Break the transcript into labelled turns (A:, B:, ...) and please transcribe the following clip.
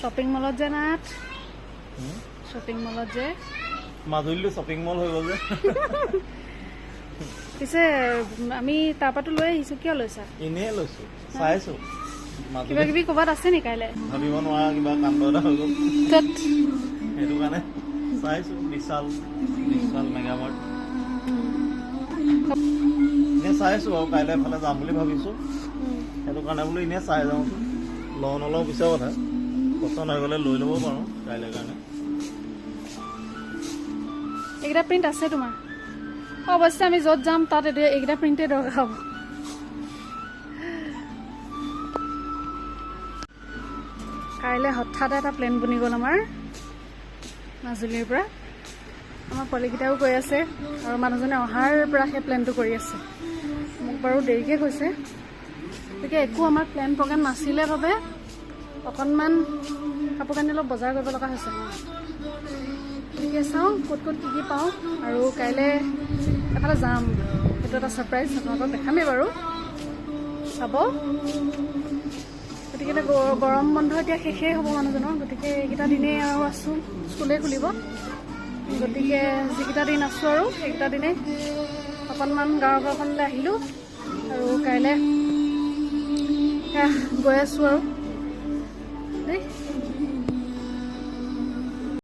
A: shopping মলত যে নাট শ্বপিং মলত যে
B: মাজুলীটো শ্বপিং মল হৈ গ'ল যে
A: পিছে আমি তাৰপৰাতো লৈ আহিছোঁ কিয় লৈছা
B: এনেই লৈছোঁ চাইছোঁ
A: কিবা কিবি ক'ৰবাত আছে নি কাইলৈ
B: ভাবিব নোৱাৰা কিবা কাণ্ড এটা হৈ গ'ল
A: ক'ত
B: সেইটো কাৰণে চাইছোঁ বিশাল মেগামাৰ্ট এনেই চাইছোঁ আৰু কাইলৈ এফালে যাম বুলি ভাবিছোঁ সেইটো কাৰণে বোলো এনেই চাই যাওঁচোন লওঁ নলওঁ পিছৰ কথা পচন্দ হৈ গ'লে লৈ ল'ব পাৰোঁ কাইলৈ কাৰণে
A: এইকেইটা প্ৰিণ্ট আছে তোমাৰ অৱশ্যে আমি য'ত যাম তাত এইকেইটা প্ৰিণ্টে দৰকাৰ হ'ব কাইলৈ হঠাৎ এটা প্লেন বনি গ'ল আমাৰ মাজুলীৰ পৰা আমাৰ পোৱালীকেইটাও কৈ আছে আৰু মানুহজনে অহাৰ পৰা সেই প্লেনটো কৰি আছে মোক বাৰু দেৰিকৈ কৈছে গতিকে একো আমাৰ প্লেন প্ৰগ্ৰেম নাছিলে বাবে অকণমান কাপোৰ কানি অলপ বজাৰ কৰিব লগা হৈছে গতিকে চাওঁ ক'ত কি পাওঁ আৰু কাইলৈ এফালে যাম সেইটো এটা ছাৰপ্ৰাইজ আপোনালোকক দেখামেই বাৰু চাব গতিকে গৰম বন্ধ এতিয়া শেষেই হ'ব মানুহজনৰ গতিকে এইকেইটা দিনেই আৰু আছোঁ স্কুলেই খুলিব গতিকে যিকেইটা দিন আছোঁ আৰু সেইকেইটা দিনেই অকণমান গাঁৱৰ ঘৰখনলৈ আহিলোঁ আৰু কাইলৈ গৈ আছোঁ আৰু দেই